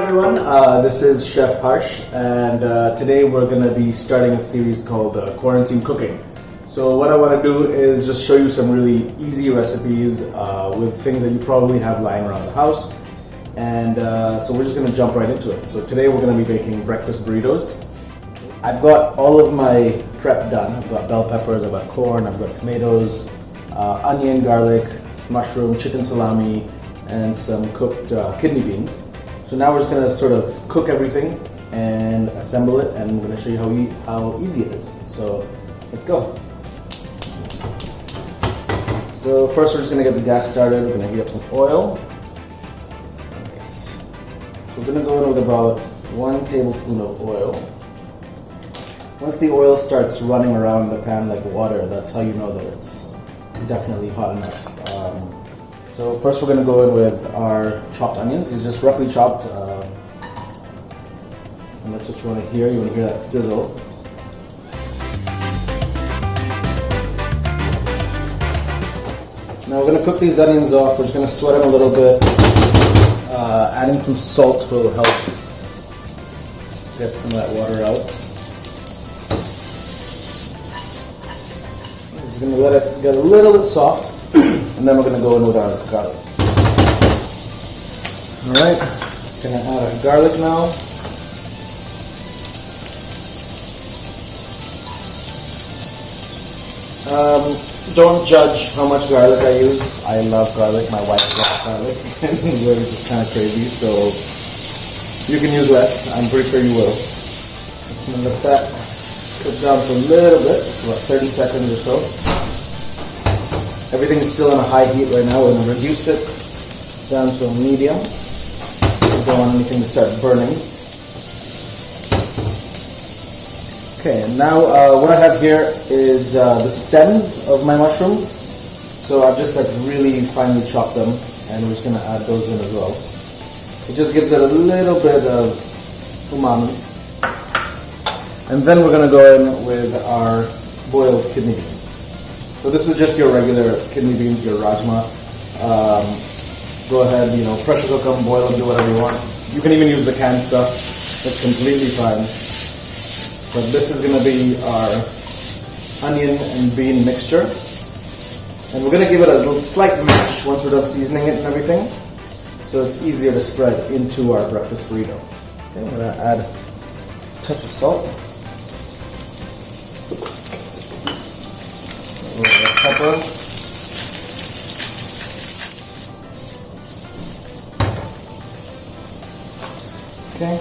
everyone, this is Chef Harsh, and today we're going to be starting a series called Quarantine Cooking. So what I want to do is just show you some really easy recipes with things that you probably have lying around the house, and so we're just going to jump right into it. So today we're going to be making breakfast burritos. I've got all of my prep done. I've got bell peppers, I've got corn, I've got tomatoes, onion, garlic, mushroom, chicken salami, and some cooked kidney beans. So now we're just going to sort of cook everything and assemble it, and I'm going to show you how easy it is. So let's go. So first we're just going to get the gas started. We're going to heat up some oil. Right. So we're going to go in with about 1 tablespoon of oil. Once the oil starts running around the pan like water, that's how you know that it's definitely hot enough. So first we're going to go in with our chopped onions. These are just roughly chopped, and that's what you want to hear. You want to hear that sizzle. Now we're going to cook these onions off. We're just going to sweat them a little bit. Adding some salt will help get some of that water out. We're going to let it get a little bit soft. And then we're going to go in with our garlic. Alright, going to add our garlic now. Don't judge how much garlic I use. I love garlic. My wife loves garlic. And we're just kind of crazy, so you can use less. I'm pretty sure you will. Just going to let that cook down for a little bit, about 30 seconds or so. Everything is still on a high heat right now. We're going to reduce it down to a medium. We don't want anything to start burning. Okay, and now what I have here is the stems of my mushrooms. So I've just really finely chopped them, and we're just going to add those in as well. It just gives it a little bit of umami. And then we're going to go in with our boiled kidney beans. So this is just your regular kidney beans, your rajma. Go ahead, pressure cook them, boil them, do whatever you want. You can even use the canned stuff. It's completely fine. But this is going to be our onion and bean mixture. And we're going to give it a little slight mash once we're done seasoning it and everything. So it's easier to spread into our breakfast burrito. Okay, I'm going to add a touch of salt. A little bit of pepper. Okay.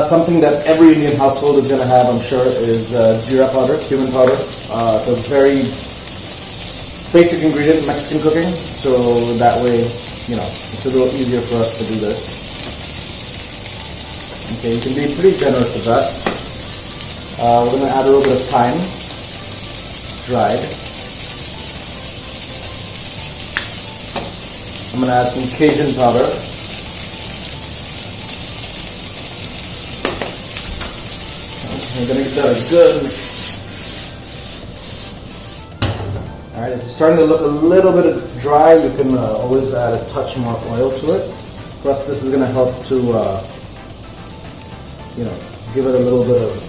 Something that every Indian household is going to have, I'm sure, is jeera powder, cumin powder. It's a very basic ingredient in Mexican cooking, so that way, it's a little easier for us to do this. Okay, you can be pretty generous with that. We're going to add a little bit of thyme. Dried. I'm going to add some cajun powder. I'm going to give that a good mix. Alright, if it's starting to look a little bit dry, you can always add a touch more oil to it. Plus this is going to help to, give it a little bit of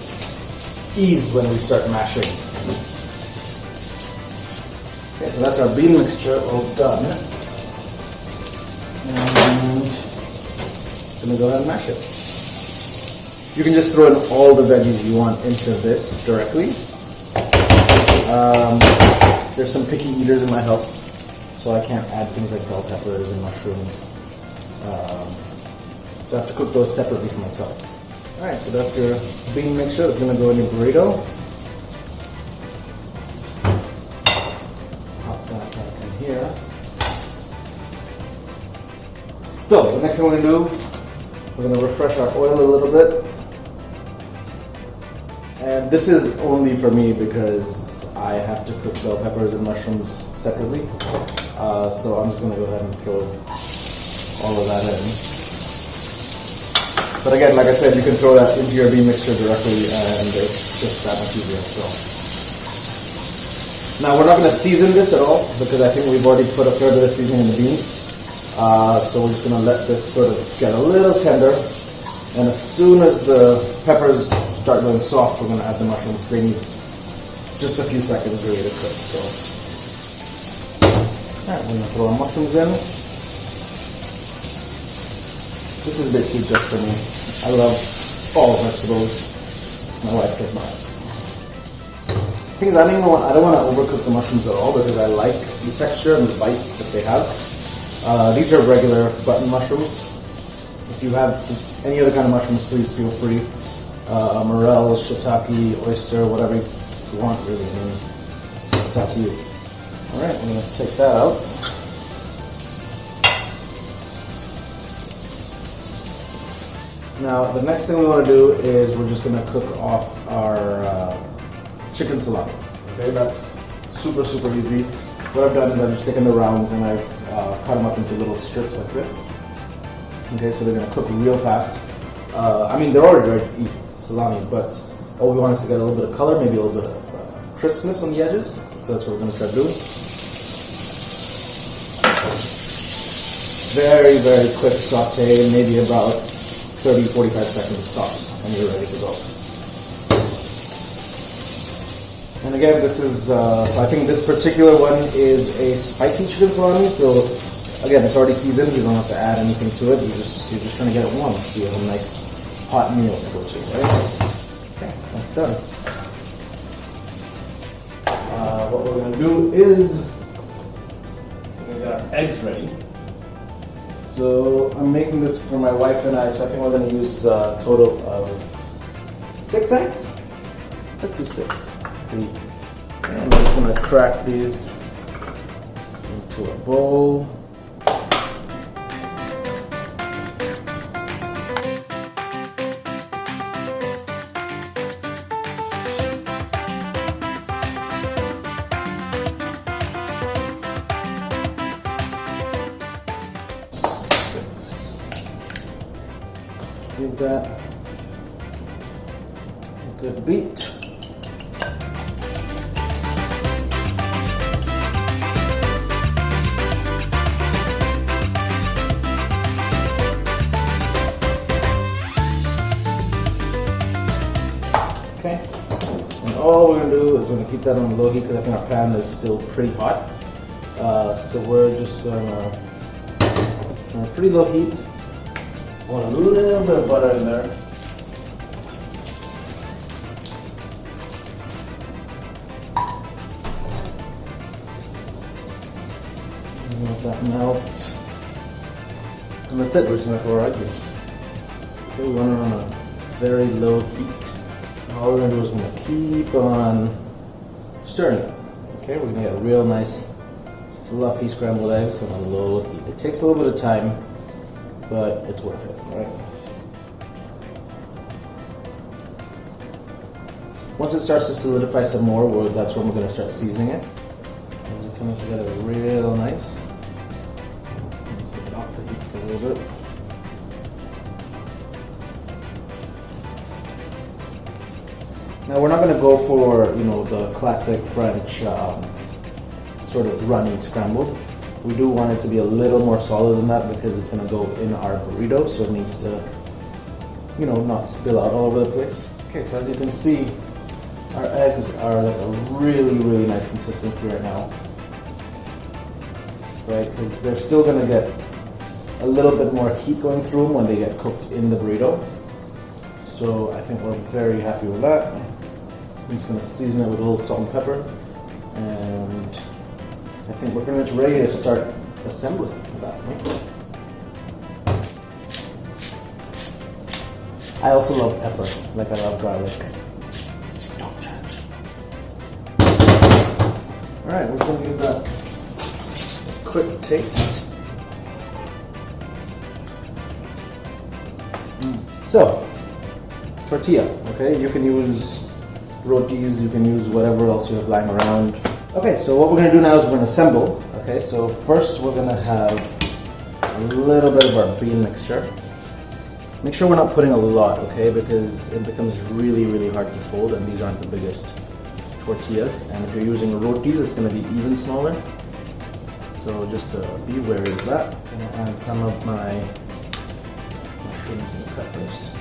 ease when we start mashing. Okay, so that's our bean mixture all done. And I'm going to go ahead and mash it. You can just throw in all the veggies you want into this directly. There's some picky eaters in my house, so I can't add things like bell peppers and mushrooms. So I have to cook those separately for myself. Alright, so that's your bean mixture. It's going to go in your burrito. Here. So the next thing we're going to do, we're going to refresh our oil a little bit. And this is only for me because I have to cook bell peppers and mushrooms separately. So I'm just going to go ahead and throw all of that in. But again, like I said, you can throw that into your bean mixture directly and it's just that much easier. So. Now we're not going to season this at all because I think we've already put a fair bit of seasoning in the beans. So we're just gonna let this sort of get a little tender. And as soon as the peppers start going soft, we're gonna add the mushrooms. They need just a few seconds really to cook. So, alright, we're gonna throw our mushrooms in. This is basically just for me. I love all vegetables. My wife does not. The thing is, I don't want to overcook the mushrooms at all because I like the texture and the bite that they have. These are regular button mushrooms. If you have any other kind of mushrooms, please feel free. Morels, shiitake, oyster, whatever you want really. I mean, it's up to you. Alright, I'm going to take that out. Now, the next thing we want to do is we're just going to cook off our chicken salami. Okay, that's super, super easy. What I've done is I've just taken the rounds and I've cut them up into little strips like this. Okay, so they're going to cook real fast. I mean, they're already ready to eat salami, but all we want is to get a little bit of color, maybe a little bit of crispness on the edges. So that's what we're going to start doing. Very, very quick saute, maybe about 30-45 seconds tops, and you're ready to go. And again, this is, so I think this particular one is a spicy chicken salami, so again, it's already seasoned, you don't have to add anything to it, you're just trying to get it warm, so you have a nice hot meal to go to, right? Okay, that's done. What we're going to do is, we're going to get our eggs ready. So I'm making this for my wife and I, so I think we're going to use a total of 6 eggs. Let's do 6. And I'm just going to crack these into a bowl. Give that a good beat. Okay, and all we're going to do is we're going to keep that on low heat because I think our pan is still pretty hot. So we're just going to, on a pretty low heat, want a little bit of butter in there. Let that melt. And that's it, we're just going to throw our eggs in. Okay, we want it on a very low heat. All we're going to do is we're going to keep on stirring it. Okay, we're going to get real nice fluffy scrambled eggs on a low heat. It takes a little bit of time, but it's worth it, right? Once it starts to solidify some more, that's when we're going to start seasoning it. And it's coming together real nice. Let's take it off the heat for a little bit. Now we're not going to go for, the classic French sort of runny scrambled. We do want it to be a little more solid than that because it's going to go in our burrito, so it needs to, not spill out all over the place. Okay, so as you can see, our eggs are like a really, really nice consistency right now. Right, because they're still going to get a little bit more heat going through them when they get cooked in the burrito. So I think we're very happy with that. I'm just going to season it with a little salt and pepper, and I think we're pretty much ready to start assembling that. Right? I also love pepper, like I love garlic. Don't judge. Alright, we're going to give that a quick taste. So, tortilla, okay? You can use rotis, you can use whatever else you have lying around. Okay, so what we're going to do now is we're going to assemble. Okay, so first we're going to have a little bit of our bean mixture. Make sure we're not putting a lot, okay, because it becomes really, really hard to fold, and these aren't the biggest tortillas. And if you're using rotis, it's going to be even smaller. So just be wary of that. I'm gonna add some of my mushrooms and peppers.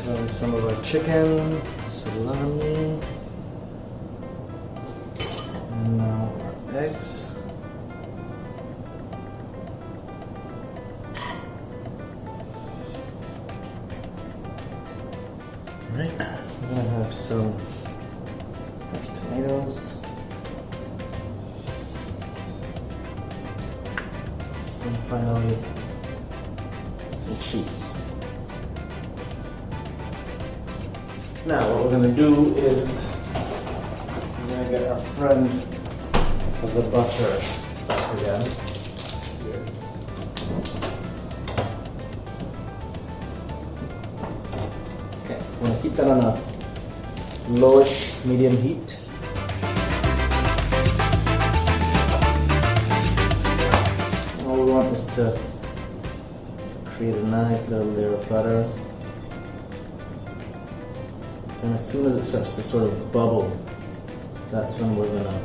Throw in some of our chicken, salami, and now our eggs. Right, we're gonna have some fresh tomatoes. And finally, some cheese. Now what we're gonna do is we're gonna get our friend of the butter back again. Okay, I'm gonna keep that on a lowish medium heat. All we want is to create a nice little layer of butter. And as soon as it starts to sort of bubble, that's when we're gonna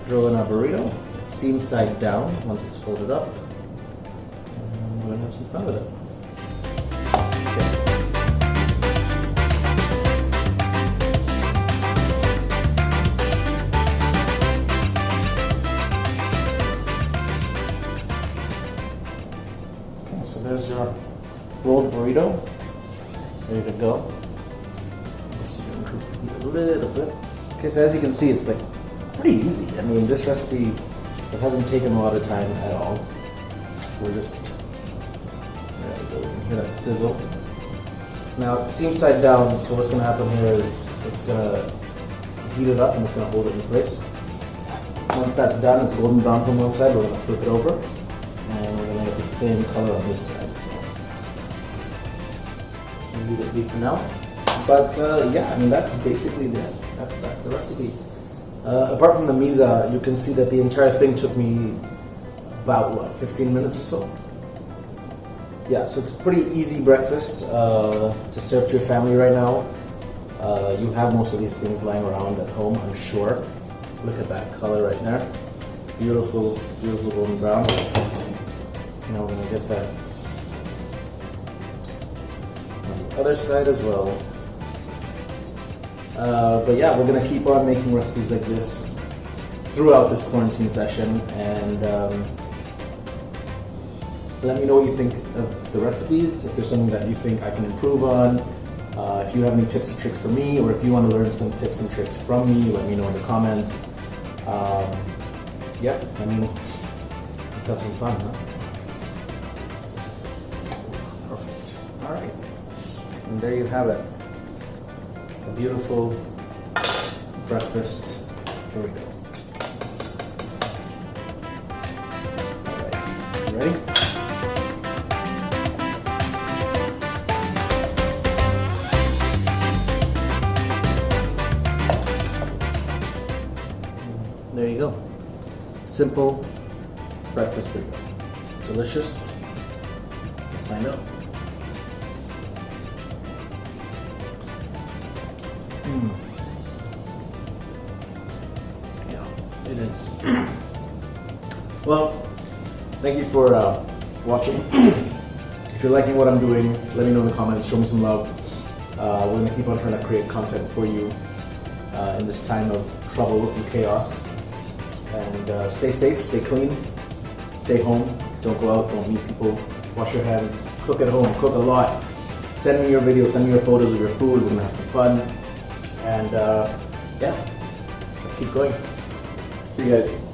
throw in our burrito, seam side down once it's folded up, and we're gonna have some fun with it. Okay, so there's your rolled burrito. Ready to go. Let's see if we can increase the heat a little bit. Okay, so as you can see, it's like pretty easy. I mean, this recipe, it hasn't taken a lot of time at all. We're just, there we go, you can hear that sizzle. Now, it's seam side down, so what's gonna happen here is it's gonna heat it up and it's gonna hold it in place. Once that's done, it's golden brown from one side, we're gonna flip it over and we're gonna get the same color on this side. So leave it be for now, but yeah, I mean that's basically that's the recipe. Apart from the mise, you can see that the entire thing took me about what, 15 minutes or so. Yeah, so it's a pretty easy breakfast to serve to your family right now. You have most of these things lying around at home, I'm sure. Look at that color right there, beautiful, beautiful golden brown. Now we're gonna get that other side as well. But yeah, we're gonna keep on making recipes like this throughout this quarantine session, and let me know what you think of the recipes. If there's something that you think I can improve on, if you have any tips or tricks for me, or if you want to learn some tips and tricks from me, let me know in the comments. Yeah, I mean, let's have some fun, huh? Perfect. All right. And there you have it, a beautiful breakfast burrito. All right, you ready? There you go, simple breakfast burrito, delicious. Let's find out. Yeah, it is. Well, thank you for watching. If you're liking what I'm doing, let me know in the comments, show me some love. We're going to keep on trying to create content for you in this time of trouble and chaos. And stay safe, stay clean, stay home, don't go out, don't meet people, wash your hands, cook at home, cook a lot. Send me your videos, send me your photos of your food, we're going to have some fun. And yeah, let's keep going. See you guys.